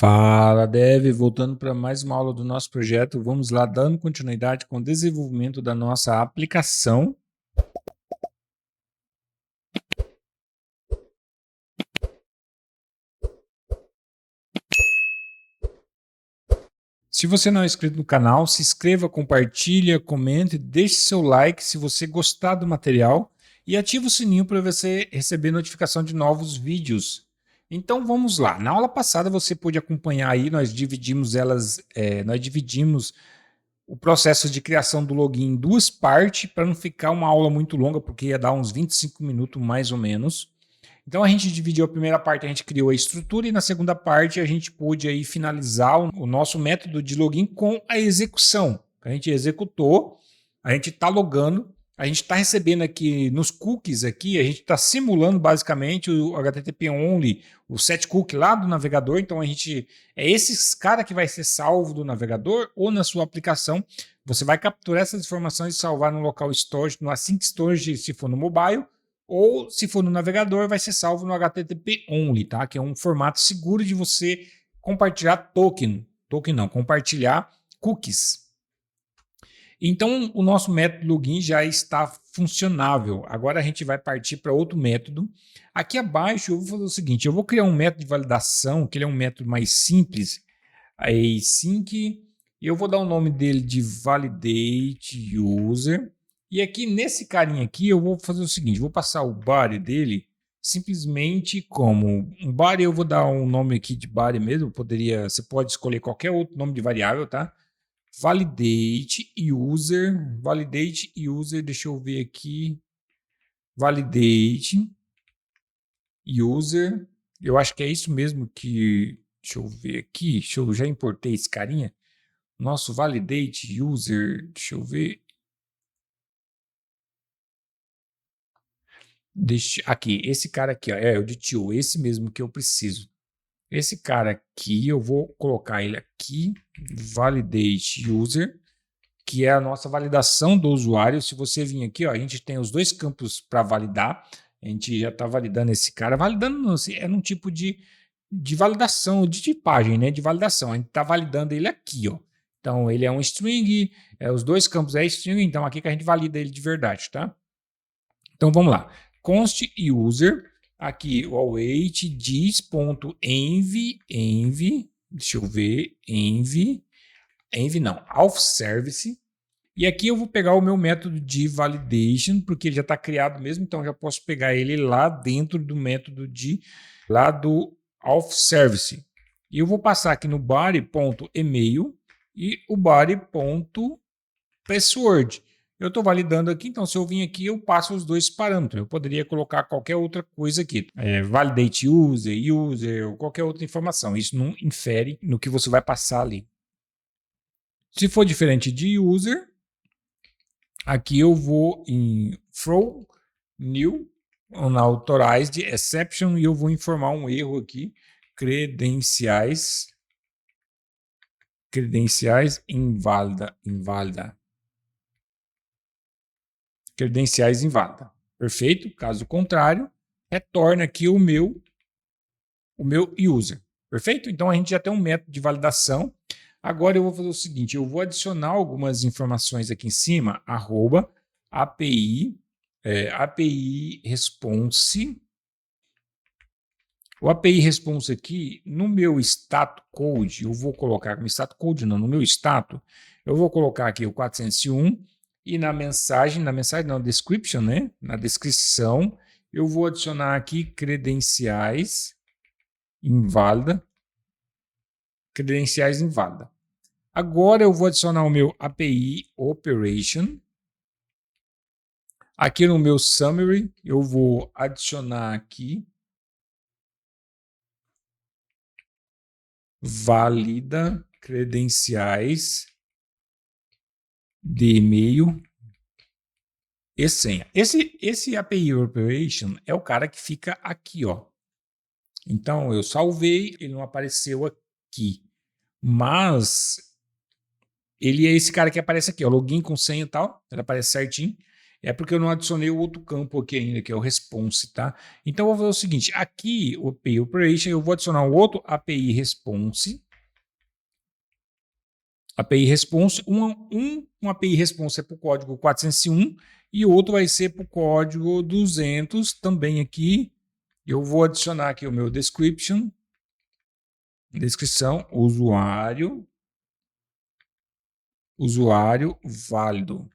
Fala, Dev, voltando para mais uma aula do nosso projeto. Vamos lá, dando continuidade com o desenvolvimento da nossa aplicação. Se você não é inscrito no canal, se inscreva, compartilha, comente, deixe seu like se você gostar do material e ative o sininho para você receber notificação de novos vídeos. Então vamos lá. Na aula passada você pôde acompanhar aí, nós dividimos o processo de criação do login em duas partes para não ficar uma aula muito longa, porque ia dar uns 25 minutos mais ou menos. Então a gente dividiu a primeira parte, a gente criou a estrutura e na segunda parte a gente pôde aí finalizar o nosso método de login com a execução. A gente executou, a gente está logando, a gente está recebendo aqui nos cookies aqui, a gente está simulando basicamente o HTTP only, o set cookie lá do navegador. Então a gente é esse cara que vai ser salvo do navegador ou na sua aplicação. Você vai capturar essas informações e salvar no local storage, no async storage se for no mobile, ou se for no navegador, vai ser salvo no HTTP only, tá? Que é um formato seguro de você compartilhar compartilhar cookies. Então, o nosso método login já está funcionável. Agora a gente vai partir para outro método. Aqui abaixo eu vou fazer o seguinte, eu vou criar um método de validação, que ele é um método mais simples, async, e eu vou dar o nome dele de validate user. E aqui nesse carinha aqui eu vou fazer o seguinte, vou passar o body dele simplesmente como um body. Eu vou dar um nome aqui de body mesmo, você pode escolher qualquer outro nome de variável, tá? Validate user, deixa eu ver aqui, validate user, eu acho que é isso mesmo que, deixa eu ver aqui, eu já importei esse carinha, nosso validate user, deixa eu ver, aqui, esse cara aqui, ó, é o de tio, esse mesmo que eu preciso. Esse cara aqui, eu vou colocar ele aqui, validate user, que é a nossa validação do usuário. Se você vir aqui, ó, a gente tem os dois campos para validar. A gente já está validando esse cara. Validando é num tipo de validação, de tipagem, né? De validação. A gente está validando ele aqui, ó. Então, ele é um string, os dois campos é string, então aqui que a gente valida ele de verdade, tá? Então, vamos lá. Const user, aqui o await dis.env, deixa eu ver, env não, auth service. E aqui eu vou pegar o meu método de validation, porque ele já está criado mesmo, então eu já posso pegar ele lá dentro do método lá do auth service. E eu vou passar aqui no body.email e o body.password. Eu estou validando aqui, então se eu vim aqui, eu passo os dois parâmetros. Eu poderia colocar qualquer outra coisa aqui. Validate user, ou qualquer outra informação. Isso não infere no que você vai passar ali. Se for diferente de user, aqui eu vou em throw new unauthorized exception e eu vou informar um erro aqui, credenciais inválida, credenciais inválida. Perfeito? Caso contrário, retorna aqui o meu user. Perfeito? Então a gente já tem um método de validação. Agora eu vou fazer o seguinte, eu vou adicionar algumas informações aqui em cima, API response. O API response aqui, no meu status code, eu vou colocar, no status code não, no meu status, eu vou colocar aqui o 401 e na description, né? Na descrição, eu vou adicionar aqui credenciais inválida. Agora eu vou adicionar o meu API operation. Aqui no meu summary, eu vou adicionar aqui valida credenciais de e-mail e senha. Esse API operation é o cara que fica aqui, ó. Então eu salvei, ele não apareceu aqui, mas ele é esse cara que aparece aqui, ó, login com senha e tal, ele aparece certinho. É porque eu não adicionei o outro campo aqui ainda, que é o response, tá? Então, eu vou fazer o seguinte, aqui, o API Operation, eu vou adicionar um outro API Response. API Response, um API Response é para o código 401 e o outro vai ser para o código 200, também aqui. Eu vou adicionar aqui o meu description, descrição, usuário válido.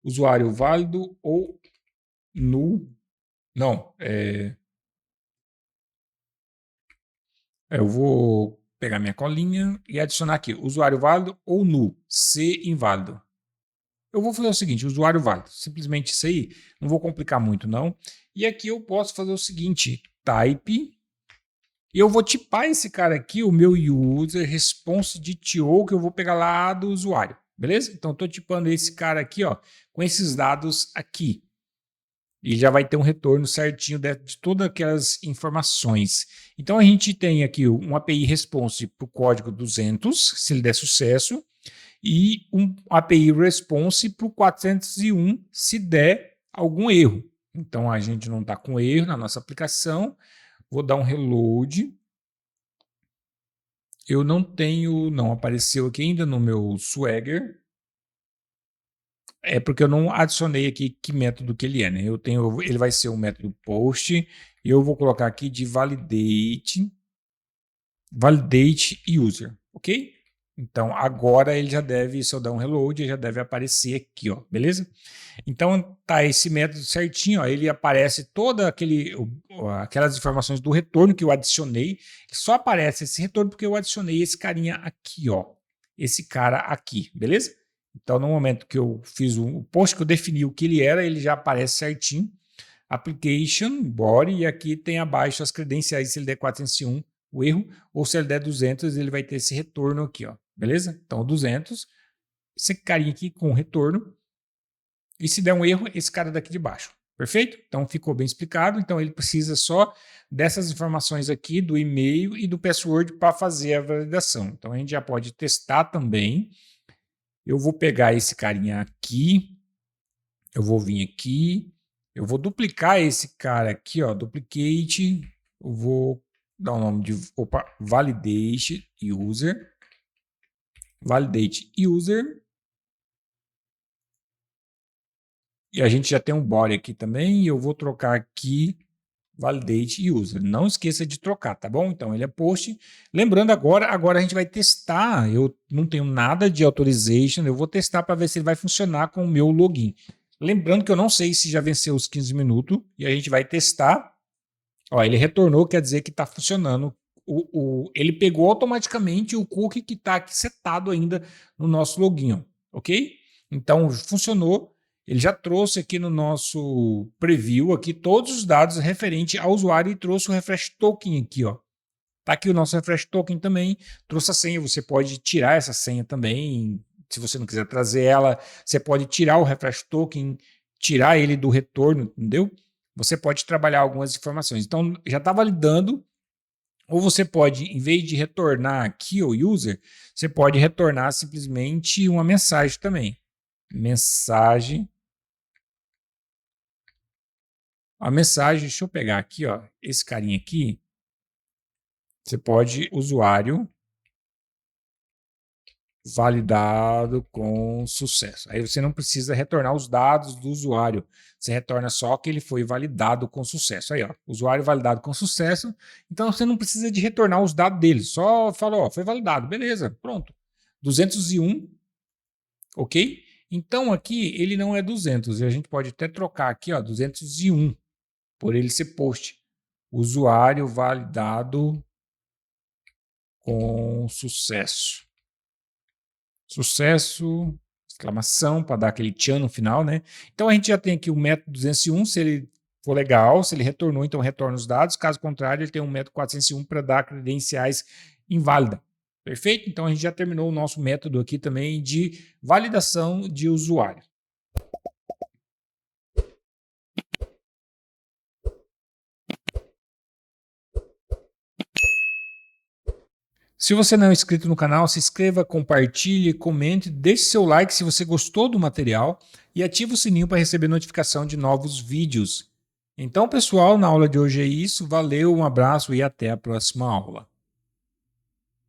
Usuário válido ou null. Não, eu vou pegar minha colinha e adicionar aqui, usuário válido ou null, C inválido. Eu vou fazer o seguinte, usuário válido, simplesmente isso aí, não vou complicar muito não. E aqui eu posso fazer o seguinte, type, e eu vou tipar esse cara aqui, o meu user response de TO, que eu vou pegar lá do usuário, beleza? Então estou tipando esse cara aqui, ó, com esses dados aqui. E já vai ter um retorno certinho de todas aquelas informações. Então a gente tem aqui um API response para o código 200, se ele der sucesso, e um API response para o 401, se der algum erro. Então a gente não está com erro na nossa aplicação. Vou dar um reload. Eu não tenho, não apareceu aqui ainda no meu Swagger. É porque eu não adicionei aqui que método que ele é, né? Eu tenho, ele vai ser um método post e eu vou colocar aqui de validate user, ok? Então agora ele já deve, se eu der um reload, ele já deve aparecer aqui, ó, beleza? Então tá esse método certinho, ó, ele aparece toda aquelas informações do retorno que eu adicionei, só aparece esse retorno porque eu adicionei esse carinha aqui, ó, esse cara aqui, beleza? Então, no momento que eu fiz o post, que eu defini o que ele era, ele já aparece certinho. Application, body, e aqui tem abaixo as credenciais, se ele der 401, o erro, ou se ele der 200, ele vai ter esse retorno aqui, ó, beleza? Então, 200, esse carinha aqui com retorno, e se der um erro, esse cara daqui de baixo, perfeito? Então, ficou bem explicado, então ele precisa só dessas informações aqui, do e-mail e do password para fazer a validação. Então, a gente já pode testar também. Eu vou pegar esse carinha aqui, eu vou vir aqui, eu vou duplicar esse cara aqui, ó, duplicate, eu vou dar o nome de, validate user, e a gente já tem um body aqui também, e eu vou trocar aqui validate user. Não esqueça de trocar, tá bom? Então ele é post. Lembrando agora a gente vai testar. Eu não tenho nada de authorization, eu vou testar para ver se ele vai funcionar com o meu login. Lembrando que eu não sei se já venceu os 15 minutos e a gente vai testar. Ó, ele retornou, quer dizer que está funcionando. Ele pegou automaticamente o cookie que está aqui setado ainda no nosso login, ó, ok? Então funcionou. Ele já trouxe aqui no nosso preview aqui todos os dados referentes ao usuário e trouxe o refresh token aqui, ó. Tá aqui o nosso refresh token também, trouxe a senha, você pode tirar essa senha também, se você não quiser trazer ela, você pode tirar o refresh token, tirar ele do retorno, entendeu? Você pode trabalhar algumas informações. Então, já está validando, ou você pode, em vez de retornar aqui o user, você pode retornar simplesmente uma mensagem também. Mensagem. A mensagem, deixa eu pegar aqui, ó, esse carinha aqui, você pode, usuário validado com sucesso. Aí você não precisa retornar os dados do usuário, você retorna só que ele foi validado com sucesso. Aí, ó, usuário validado com sucesso, então você não precisa de retornar os dados dele, só fala, ó, foi validado, beleza, pronto. 201, ok? Então aqui ele não é 200, e a gente pode até trocar aqui, ó, 201, por ele ser post. Usuário validado com sucesso. Sucesso, exclamação, para dar aquele tchan no final, né? Então a gente já tem aqui o método 201, se ele for legal, se ele retornou, então retorna os dados, caso contrário, ele tem um método 401 para dar credenciais inválida. Perfeito? Então a gente já terminou o nosso método aqui também de validação de usuário. Se você não é inscrito no canal, se inscreva, compartilhe, comente, deixe seu like se você gostou do material e ative o sininho para receber notificação de novos vídeos. Então, pessoal, na aula de hoje é isso. Valeu, um abraço e até a próxima aula.